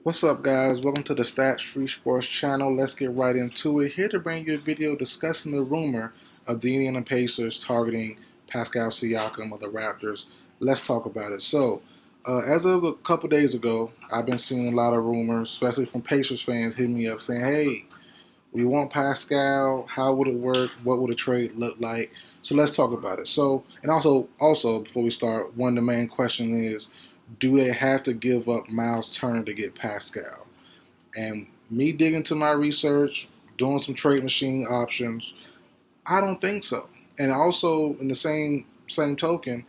What's up, guys? Welcome to the Stats Free Sports channel. Let's get right into it. Here to bring you a video discussing the rumor of the Indiana Pacers targeting Pascal Siakam of the Raptors. Let's talk about it. As of a couple days ago, I've been seeing a lot of rumors, especially from Pacers fans, hitting me up saying, "Hey, we want Pascal. How would it work? What would a trade look like?" So let's talk about it. And also before we start, one of the main questions is, do they have to give up Miles Turner to get Pascal? And me digging to my research, doing some trade machine options, I don't think so. And also, in the same token,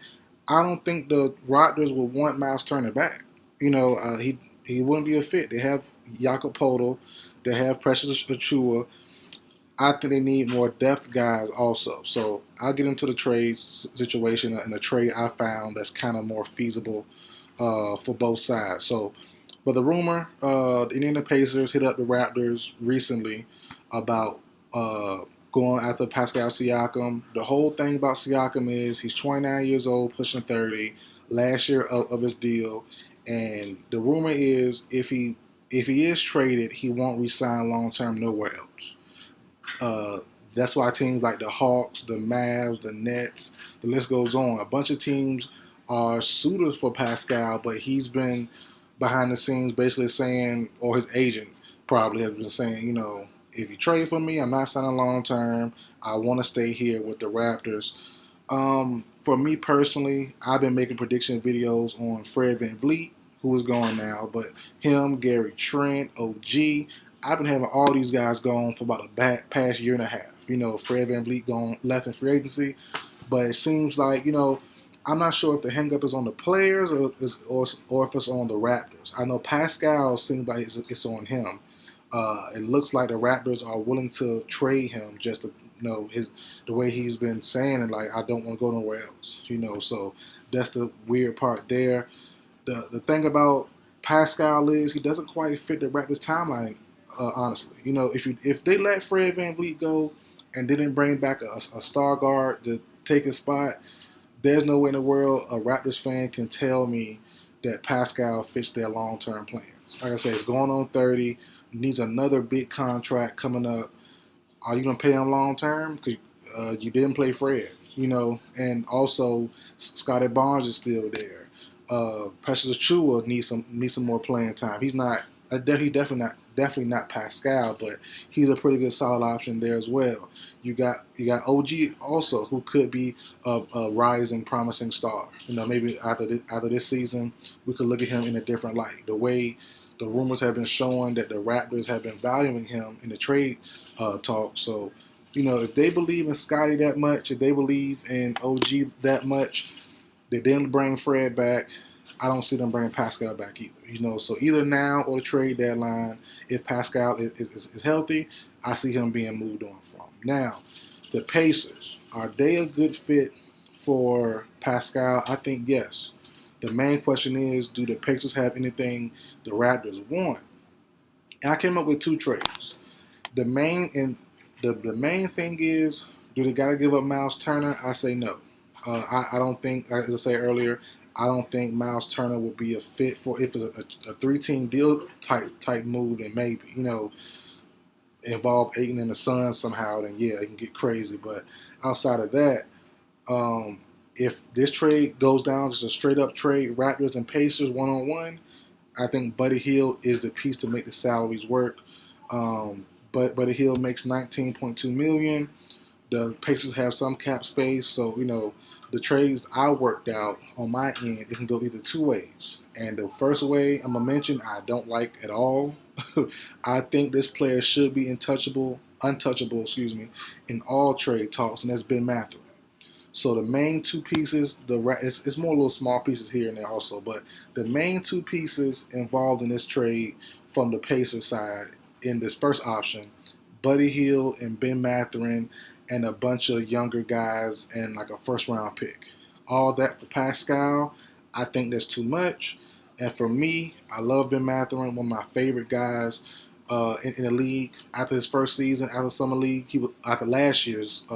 I don't think the Raptors will want Miles Turner back. He wouldn't be a fit. They have Jakob Poeltl, they have Precious Achua. I think they need more depth guys also. So I'll get into the trade situation and the trade I found that's kind of more feasible for both sides. But the rumor, the Indiana Pacers hit up the Raptors recently about uh, going after Pascal Siakam. The whole thing about Siakam is he's 29 years old, pushing 30, last year of his deal, and the rumor is if he is traded, he won't resign long term nowhere else. Uh, that's why teams like the Hawks, the Mavs, the Nets, the list goes on. A bunch of teams are suitors for Pascal, but he's been behind the scenes basically saying, or his agent probably has been saying, if you trade for me, I'm not signing long term. I want to stay here with the Raptors. For me personally, I've been making prediction videos on Fred VanVleet, who is gone now, but him, Gary Trent, OG. I've been having all these guys gone for about the past year and a half. Fred VanVleet gone left in free agency, but it seems like I'm not sure if the hangup is on the players or if it's on the Raptors. I know Pascal seems like it's on him. It looks like the Raptors are willing to trade him just to the way he's been saying it, like I don't want to go nowhere else. So that's the weird part there. The thing about Pascal is he doesn't quite fit the Raptors timeline. Honestly, if they let Fred VanVleet go and didn't bring back a star guard to take his spot, there's no way in the world a Raptors fan can tell me that Pascal fits their long term plans. Like I said, it's going on 30, needs another big contract coming up. Are you going to pay him long term? Because you didn't play Fred, and also Scotty Barnes is still there. Precious Achua needs some more playing time. He's not, definitely not Pascal, but he's a pretty good solid option there as well. You got OG also, who could be a rising, promising star. Maybe after this season, we could look at him in a different light. The way the rumors have been showing that the Raptors have been valuing him in the trade talk. So, if they believe in Scotty that much, if they believe in OG that much, they didn't bring Fred back. I don't see them bringing Pascal back either. So either now or the trade deadline, if Pascal is healthy, I see him being moved on from. Now, the Pacers, are they a good fit for Pascal? I think yes. The main question is, do the Pacers have anything the Raptors want? And I came up with two trades. The main thing is, do they got to give up Miles Turner? I say no. I don't think, as I said earlier, I don't think Miles Turner would be a fit for if it's a three-team deal type move. Then maybe involve Aiton and the Suns somehow. Then yeah, it can get crazy. But outside of that, if this trade goes down just a straight up trade, Raptors and Pacers 1-on-1, I think Buddy Hield is the piece to make the salaries work. But Buddy Hield makes 19.2 million. The Pacers have some cap space, so the trades I worked out on my end, it can go either two ways. And the first way I'm gonna mention, I don't like at all. I think this player should be untouchable, in all trade talks, and that's Ben Mathurin. So the main two pieces, it's more little small pieces here and there also, but the main two pieces involved in this trade from the Pacers side in this first option, Buddy Hield and Ben Mathurin, and a bunch of younger guys and like a first round pick. All that for Pascal, I think that's too much. And for me, I love Ben Mathurin, one of my favorite guys in the league. After his first season, after summer league, after last year's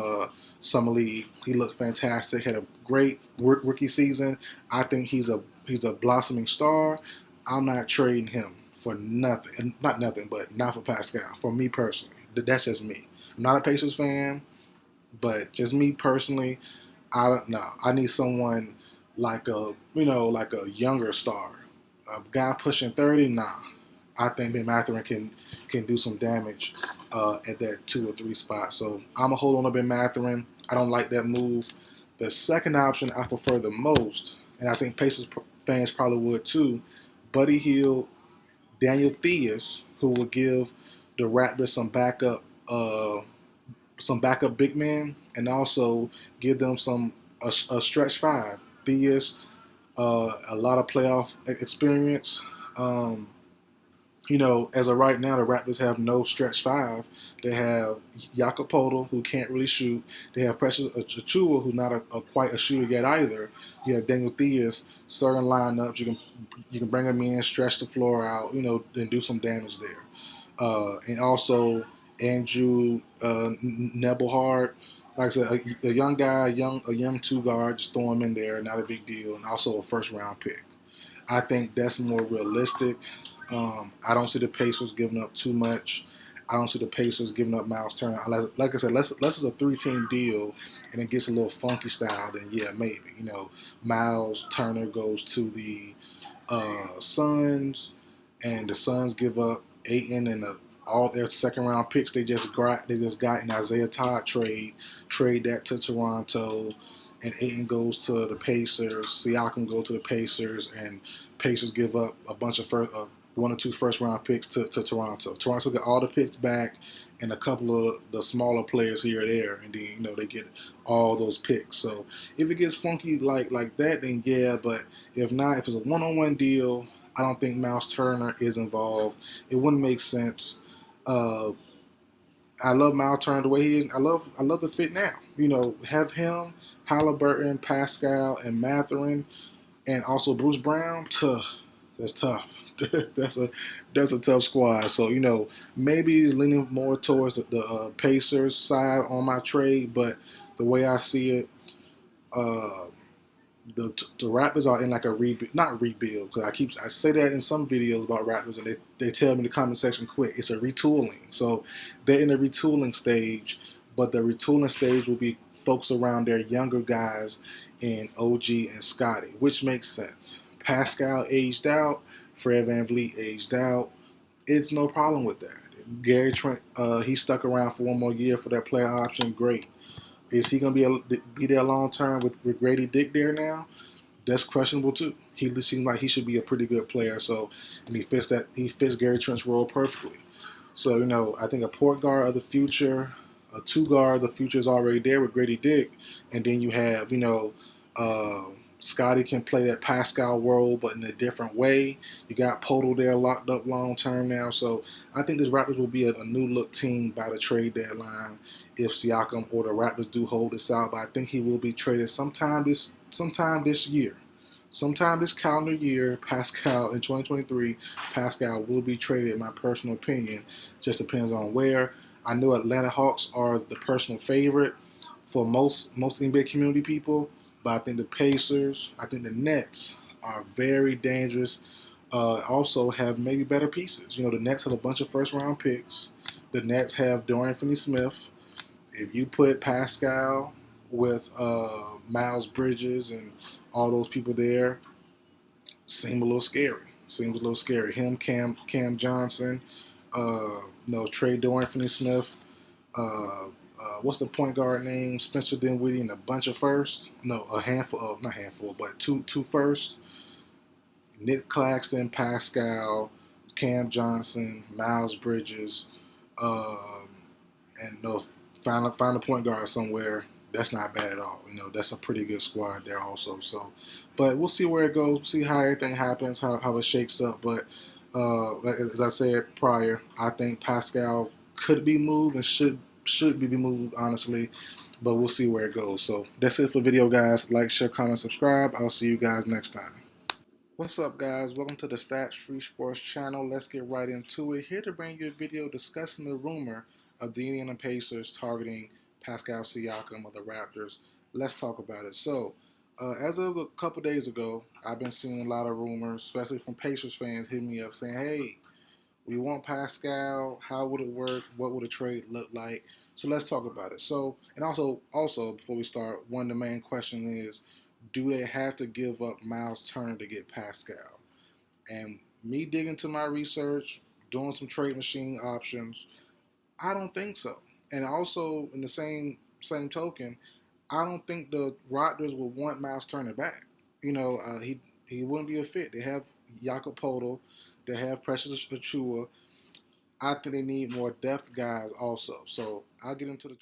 summer league, he looked fantastic. Had a great rookie season. I think he's a blossoming star. I'm not trading him for nothing, and not nothing, but not for Pascal. For me personally, that's just me. I'm not a Pacers fan, but just me personally, I don't know. I need someone like a like a younger star, a guy pushing 30. Nah, I think Ben Mathurin can do some damage at that 2 or 3 spot. So I'm a hold on to Ben Mathurin. I don't like that move. The second option I prefer the most, and I think Pacers fans probably would too. Buddy Hield, Daniel Theus, who will give the Raptors some backup big men, and also give them a stretch five. Theus, a lot of playoff experience. Um, as of right now, the Raptors have no stretch five. They have Jakob, who can't really shoot. They have Precious Achiuwa, who's not quite a shooter yet either. You have Daniel Theus. Certain lineups, you can bring him in, stretch the floor out, and do some damage there. And also Andrew Nebelhard, like I said, a young guy, a young two guard, just throw him in there, not a big deal, and also a first round pick. I think that's more realistic. I don't see the Pacers giving up too much. I don't see the Pacers giving up Miles Turner. Like I said, unless it's a 3-team deal and it gets a little funky style, then yeah, maybe. Miles Turner goes to the Suns, and the Suns give up Ayton and all their second round picks they just got in Isaiah Todd trade that to Toronto, and Ayton goes to the Pacers, Siakam goes to the Pacers, and Pacers give up a bunch of 1 or 2 first round picks to Toronto. Toronto got all the picks back and a couple of the smaller players here or there, and then they get all those picks. So if it gets funky like that, then yeah. But if not, if it's a one-on-one deal, I don't think Miles Turner is involved. It wouldn't make sense. Uh, I love Miles Turner the way he is. I love the fit now. Have him, Halliburton, Pascal, and Mathurin, and also Bruce Brown. That's tough. that's a that's a tough squad. So maybe he's leaning more towards the Pacers side on my trade, but the way I see it, uh, the Raptors are in like a rebuild, not rebuild, because I say that in some videos about Raptors, and they tell me in the comment section quick, it's a retooling. So they're in the retooling stage, but the retooling stage will be folks around their younger guys in OG and Scotty, which makes sense. Pascal aged out, Fred VanVleet aged out. It's no problem with that. Gary Trent, he stuck around for 1 more year for that player option. Great. Is he going to be there long term with Grady Dick there now? That's questionable too. He seems like he should be a pretty good player. So, and he fits Gary Trent's role perfectly. So I think a point guard of the future, a two guard of the future is already there with Grady Dick, and then you have uh, Scotty can play that Pascal role, but in a different way. You got Podol there locked up long term now, so I think this Raptors will be a new look team by the trade deadline if Siakam or the Raptors do hold this out. But I think he will be traded sometime this year. Sometime this calendar year, Pascal in 2023, Pascal will be traded. In my personal opinion, just depends on where. I know Atlanta Hawks are the personal favorite for most NBA community people, but I think the Pacers, I think the Nets are very dangerous. Also have maybe better pieces. The Nets have a bunch of first round picks. The Nets have Dorian Finney-Smith. If you put Pascal with Miles Bridges and all those people there, seem a little scary. Seems a little scary. Him, Cam Johnson, Trey Dorian Finney-Smith. What's the point guard name? Spencer Dinwiddie and a bunch of firsts. No, a handful of not handful, but two firsts. Nick Claxton, Pascal, Cam Johnson, Miles Bridges, um, and find a point guard somewhere. That's not bad at all. That's a pretty good squad there also. So, but we'll see where it goes. See how everything happens, how it shakes up. But as I said prior, I think Pascal could be moved and should be moved honestly. But we'll see where it goes. So that's it for the video, guys. Like, share, comment, subscribe. I'll see you guys next time. What's up, guys? Welcome to the Stats Free Sports channel. Let's get right into it. Here to bring you a video discussing the rumor of the Indiana Pacers targeting Pascal Siakam of the Raptors. Let's talk about it. So, as of a couple days ago, I've been seeing a lot of rumors, especially from Pacers fans, hitting me up saying, "Hey, We want Pascal. How would it work? What would a trade look like? So let's talk about it. So, and also before we start, one of the main questions is, do they have to give up Miles Turner to get Pascal? And me digging into my research, doing some trade machine options, I don't think so. And also, in the same token, I don't think the Raptors will want Miles Turner back. He wouldn't be a fit. They have Jakob Poeltl, they have Precious Achua. I think they need more depth guys also. So I'll get into the